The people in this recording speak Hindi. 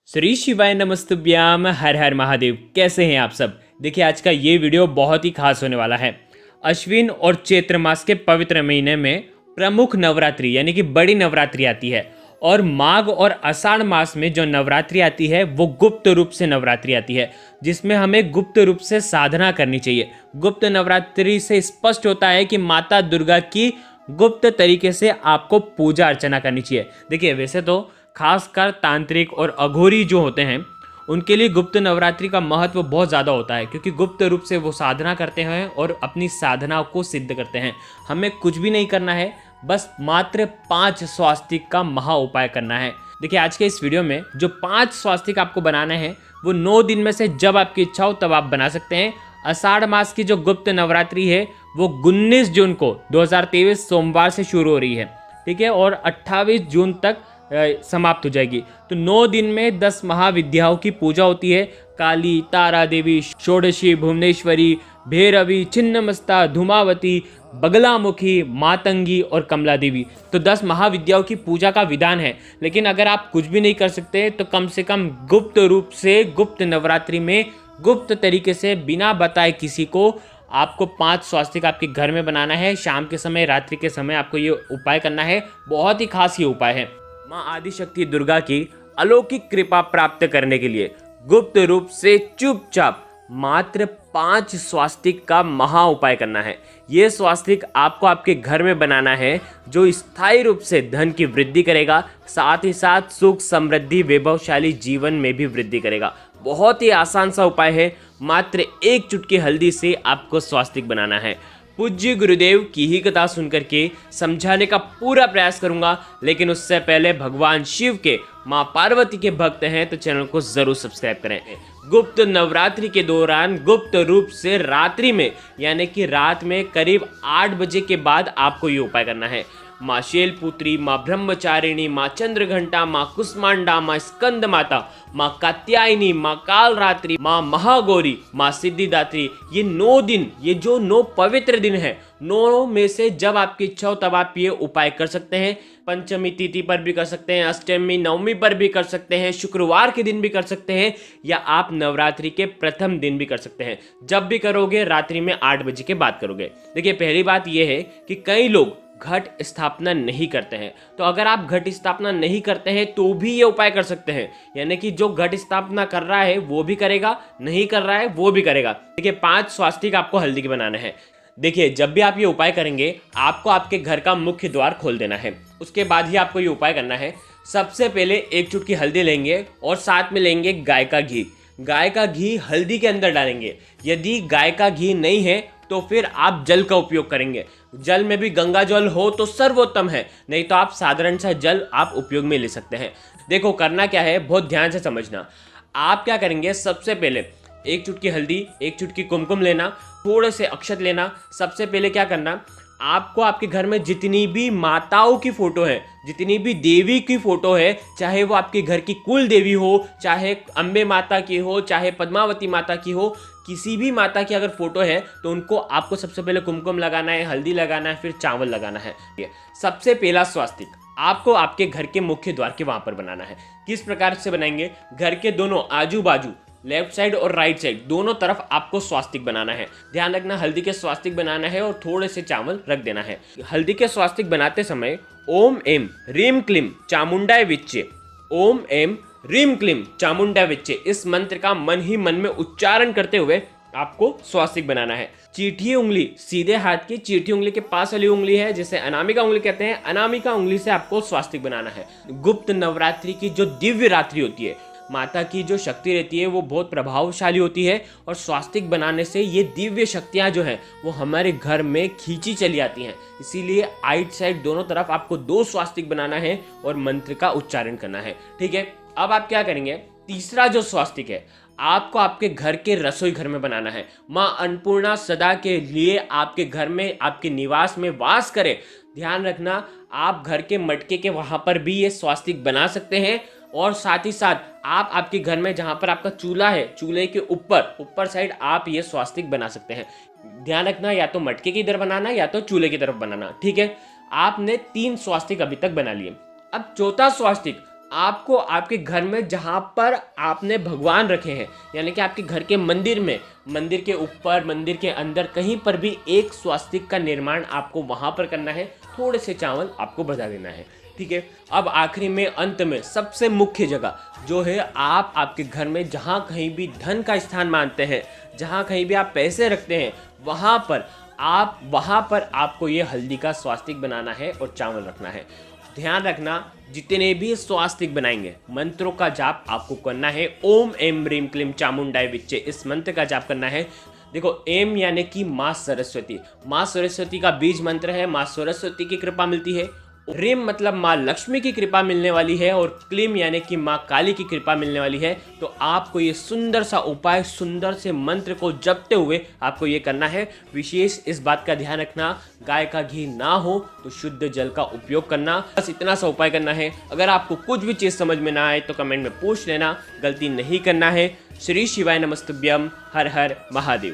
श्री शिवाय नमस्तुभ्याम। हर हर महादेव। कैसे हैं आप सब। देखिए आज का ये वीडियो बहुत ही खास होने वाला है। अश्विन और चैत्र मास के पवित्र महीने में प्रमुख नवरात्रि यानी कि बड़ी नवरात्रि आती है और माघ और आषाढ़ मास में जो नवरात्रि आती है वो गुप्त रूप से नवरात्रि आती है, जिसमें हमें गुप्त रूप से साधना करनी चाहिए। गुप्त नवरात्रि से स्पष्ट होता है कि माता दुर्गा की गुप्त तरीके से आपको पूजा अर्चना करनी चाहिए। देखिए वैसे तो खासकर तांत्रिक और अघोरी जो होते हैं उनके लिए गुप्त नवरात्रि का महत्व बहुत ज़्यादा होता है, क्योंकि गुप्त रूप से वो साधना करते हैं और अपनी साधना को सिद्ध करते हैं। हमें कुछ भी नहीं करना है, बस मात्र 5 स्वास्तिक का महा उपाय करना है। देखिए आज के इस वीडियो में जो 5 स्वास्तिक आपको बनाना है वो 9 दिन में से जब आपकी इच्छा हो तब आप बना सकते हैं। आषाढ़ मास की जो गुप्त नवरात्रि है वो 19 जून को 2023 सोमवार से शुरू हो रही है, ठीक है, और 28 जून तक समाप्त हो जाएगी। तो 9 दिन में 10 महाविद्याओं की पूजा होती है। काली, तारा देवी, षोडशी, भुवनेश्वरी, भैरवी, छिन्नमस्ता, धूमावती, बगलामुखी, मातंगी और कमला देवी। तो 10 महाविद्याओं की पूजा का विधान है। लेकिन अगर आप कुछ भी नहीं कर सकते तो कम से कम गुप्त रूप से गुप्त नवरात्रि में गुप्त तरीके से बिना बताए किसी को आपको 5 स्वास्तिक आपके घर में बनाना है। शाम के समय, रात्रि के समय आपको ये उपाय करना है। बहुत ही खास ये उपाय है। माँ आदिशक्ति दुर्गा की अलौकिक कृपा प्राप्त करने के लिए गुप्त रूप से चुपचाप मात्र 5 स्वास्तिक का महा उपाय करना है। ये स्वास्तिक आपको आपके घर में बनाना है, जो स्थायी रूप से धन की वृद्धि करेगा, साथ ही साथ सुख, समृद्धि, वैभवशाली जीवन में भी वृद्धि करेगा। बहुत ही आसान सा उपाय है। मात्र 1 चुटकी हल्दी से आपको स्वास्तिक बनाना है। पूज्य गुरुदेव की ही कथा सुनकर के समझाने का पूरा प्रयास करूंगा, लेकिन उससे पहले भगवान शिव के, माँ पार्वती के भक्त हैं तो चैनल को जरूर सब्सक्राइब करें। गुप्त नवरात्रि के दौरान गुप्त रूप से रात्रि में यानी कि रात में करीब 8 बजे के बाद आपको ये उपाय करना है। माँ शैलपुत्री, माँ ब्रह्मचारिणी, माँ चंद्रघंटा, माँ कुष्मांडा, माँ स्कंद माता, माँ कात्यायनी, माँ कालरात्रि, माँ महागौरी, माँ सिद्धिदात्री, ये 9 दिन, ये जो 9 पवित्र दिन है, 9 में से जब आपकी इच्छा हो तब आप ये उपाय कर सकते हैं। पंचमी तिथि पर भी कर सकते हैं, अष्टमी, नवमी पर भी कर सकते हैं, शुक्रवार के दिन भी कर सकते हैं, या आप नवरात्रि के प्रथम दिन भी कर सकते हैं। जब भी करोगे रात्रि में 8 बजे के बाद करोगे। देखिए पहली बात यह है कि कई लोग घट स्थापना नहीं करते हैं, तो अगर आप घट स्थापना नहीं करते हैं तो भी ये उपाय कर सकते हैं। यानी कि जो घट स्थापना कर रहा है वो भी करेगा, नहीं कर रहा है वो भी करेगा। देखिए 5 स्वास्तिक आपको हल्दी के बनाने हैं। देखिए जब भी आप ये उपाय करेंगे आपको आपके घर का मुख्य द्वार खोल देना है, उसके बाद ही आपको ये उपाय करना है। सबसे पहले 1 चुटकी हल्दी लेंगे और साथ में लेंगे गाय का घी। गाय का घी हल्दी के अंदर डालेंगे। यदि गाय का घी नहीं है तो फिर आप जल का उपयोग करेंगे। जल में भी गंगा जल हो तो सर्वोत्तम है, नहीं तो आप साधारण सा जल आप उपयोग में ले सकते हैं। देखो करना क्या है, बहुत ध्यान से समझना। आप क्या करेंगे, सबसे पहले 1 चुटकी हल्दी, 1 चुटकी कुमकुम लेना, थोड़े से अक्षत लेना। सबसे पहले क्या करना, आपको आपके घर में जितनी भी माताओं की फोटो है, जितनी भी देवी की फोटो है, चाहे वो आपके घर की कुल देवी हो, चाहे अम्बे माता की हो, चाहे पद्मावती माता की हो, किसी भी माता की अगर फोटो है तो उनको आपको सबसे पहले कुमकुम लगाना है, हल्दी लगाना है, फिर चावल लगाना है। सबसे पहला स्वास्तिक आपको आपके घर के मुख्य द्वार के वहां पर बनाना है। किस प्रकार से बनाएंगे, घर के दोनों आजू बाजू, लेफ्ट साइड और राइट साइड दोनों तरफ आपको स्वास्तिक बनाना है। ध्यान रखना हल्दी के स्वास्तिक बनाना है और थोड़े से चावल रख देना है। हल्दी के स्वास्तिक बनाते समय ओम एम ह्रीम क्लीम चामुंडाय विच्चे, ओम एम ह्रीम क्लीम चामुंडा विच्चे, इस मंत्र का मन ही मन में उच्चारण करते हुए आपको स्वास्तिक बनाना है। चीठी उंगली, सीधे हाथ की चीठी उंगली के पास वाली उंगली है जिसे अनामिका उंगली कहते हैं, अनामिका उंगली से आपको स्वास्तिक बनाना है। गुप्त नवरात्रि की जो दिव्य रात्रि होती है, माता की जो शक्ति रहती है वो बहुत प्रभावशाली होती है, और स्वास्तिक बनाने से ये दिव्य शक्तियाँ जो हैं वो हमारे घर में खींची चली आती हैं। इसीलिए आइट साइड दोनों तरफ आपको 2 स्वास्तिक बनाना है और मंत्र का उच्चारण करना है, ठीक है। अब आप क्या करेंगे, तीसरा जो स्वास्तिक है आपको आपके घर के रसोई घर में बनाना है। माँ अन्नपूर्णा सदा के लिए आपके घर में, आपके निवास में वास करे। ध्यान रखना आप घर के मटके के वहाँ पर भी ये स्वास्तिक बना सकते हैं, और साथ ही साथ आप आपके घर में जहाँ पर आपका चूल्हा है, चूल्हे के ऊपर साइड आप ये स्वास्तिक बना सकते हैं। ध्यान रखना या तो मटके की तरफ बनाना या तो चूल्हे की तरफ बनाना, ठीक है। आपने 3 स्वास्तिक अभी तक बना लिए। अब चौथा स्वास्तिक आपको आपके घर में जहाँ पर आपने भगवान रखे हैं, यानी कि आपके घर के मंदिर में, मंदिर के ऊपर, मंदिर के अंदर कहीं पर भी एक स्वास्तिक का निर्माण आपको वहाँ पर करना है। थोड़े से चावल आपको बता देना है, ठीक है। अब आखिरी में, अंत में, सबसे मुख्य जगह जो है, आप आपके घर में जहाँ कहीं भी धन का स्थान मानते हैं, जहाँ कहीं भी आप पैसे रखते हैं, वहाँ पर आपको ये हल्दी का स्वास्तिक बनाना है और चावल रखना है। ध्यान रखना, जितने भी स्वास्तिक बनाएंगे, मंत्रों का जाप आपको करना है। ओम एम ह्रीम क्लीम चामुंडाय विच्चे, इस मंत्र का जाप करना है। देखो, एम यानी कि माँ सरस्वती, माँ सरस्वती का बीज मंत्र है, माँ सरस्वती की कृपा मिलती है। ह्रीम मतलब माँ लक्ष्मी की कृपा मिलने वाली है, और क्लीम यानी कि माँ काली की कृपा मिलने वाली है। तो आपको ये सुंदर सा उपाय, सुंदर से मंत्र को जपते हुए आपको ये करना है। विशेष इस बात का ध्यान रखना, गाय का घी ना हो तो शुद्ध जल का उपयोग करना। बस इतना सा उपाय करना है। अगर आपको कुछ भी चीज़ समझ में ना आए तो कमेंट में पूछ लेना, गलती नहीं करना है। श्री शिवाय नमस्तुभ्यम। हर हर महादेव।